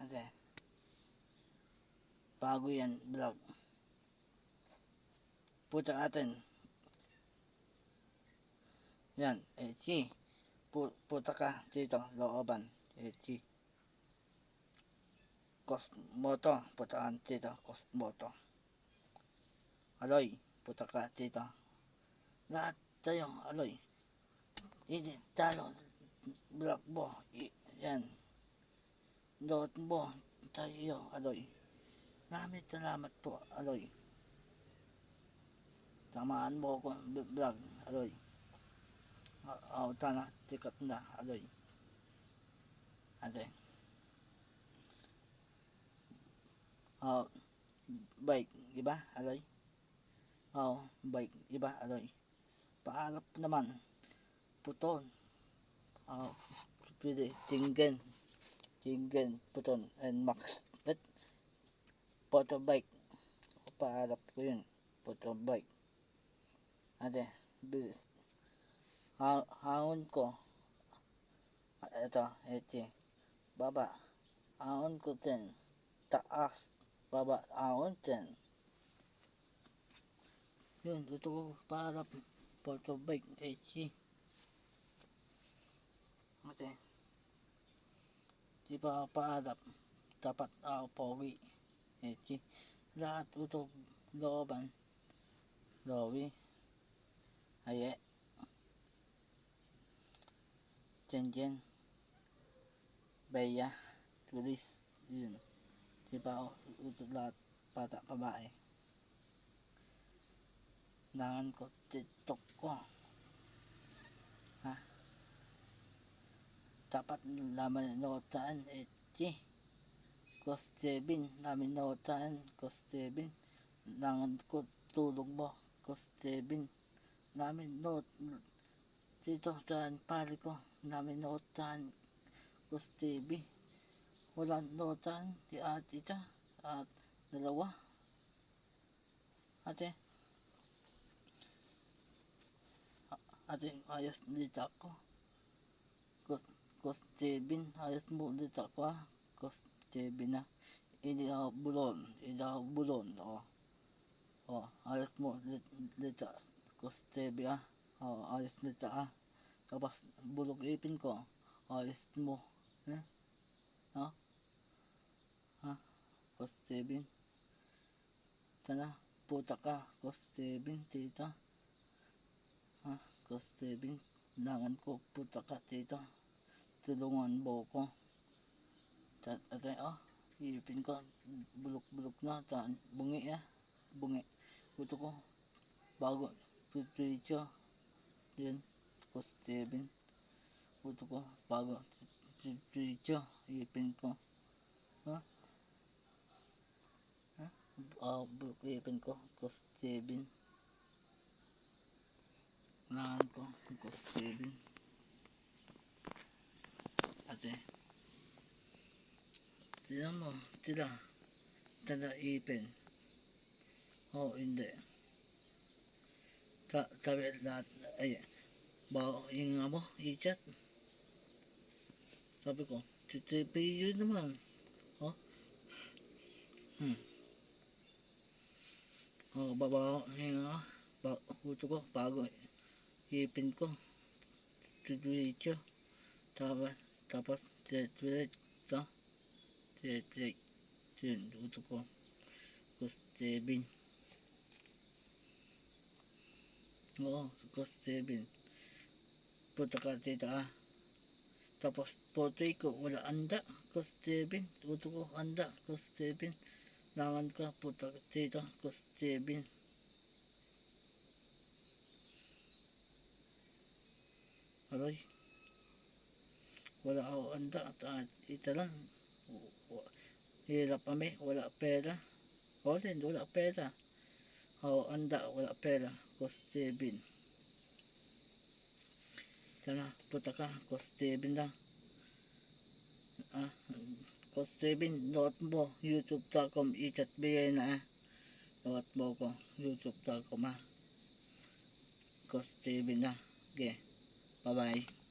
Kasi bago yan vlog. Puta natin. Yan, Echi. Puta ka dito, looban. Echi. Cosmoto, puta ka dito, Cosmoto. Aloy, puta ka dito. Lahat tayo, Aloy. Hindi talo. Vlog mo. Yan. Load mo. Tayo, Aloy. Maraming salamat po, Aloy. Tamaan mo ako vlog, Aloy. Tana, sikat na, Aloy. Ate. Bike, iba, Aloy? Bike, iba, Aloy? Paarap naman. Puton. Pwede, Tingen, Puton, and Max. Photo bike. Paarap ko yun. Photo bike. Ate, bilis. Hangon ko. Ito, baba. Hangon ko din. Taas. Baba. Hangon din. Yun, ito ko paarap. Photo bike. Ate. Di ba paarap. Dapat ako powi. Lahat ito looban. Lowi. Aye. Jen. Beya. Tulis. Yun. Di ba ito lahat bata babae. Nangan ko TikTok ko. Ha? Dapat naman notaan. Cost 7. Namin notaan. Cost 7. Nangan ko tulog mo. Cost 7. Namin note. Dito sa pari ko. Namin notaan. Cost 7. Walang notaan. Di ate ita. At dalawa. Ate. Ayos dito ako. Cost 7. Ayos mo dito ako ha. Cost 7 na. Hindi ako bulon. Ayos mo dito. Cost 7 ha. Ayos dito ha. Tapos bulog ipin ko. Ayos mo. Ha? Cost 7. Sana puta ka. Cost 7 tita. Cost 7. Langan ko puta ka tita. Tulungan mo ko. Ipin ko. Bulok na. Bungi. Puto ko. Bago. Pipito. Yun. Cost 7. Puto ko. Bago. Pipito. Ipin ko. Bulok ipin ko. Cost 7. Langan ko. Cost 7. Ate. Tinan mo. Tala ipin. Hindi. Sabi lahat. Yung nga mo. I-chat. Sabi ko. TTPU naman. Baba yung nga. Puto ko. Bago. Ipin ko. Tutulicho. Tapos. Tutulicho. Yun. Puto ko. Cost 7. Cost 7. Puto ka tita. Tapos potoy ko. Wala anda. Cost 7. Puto ko. Anda. Cost 7. Langan ka. Puto ka tita. Cost 7. Aroy. Wala ako anda. Ita lang. Hirap kami. Wala pera. Wala pera. Anda. Wala pera. Cost 7. Sana puta ka. Cost 7 lang. Cost 7. Note mo. YouTube.com. I-chat bigay na Note mo ko. YouTube.com Cost 7 na. Okay. Bye bye.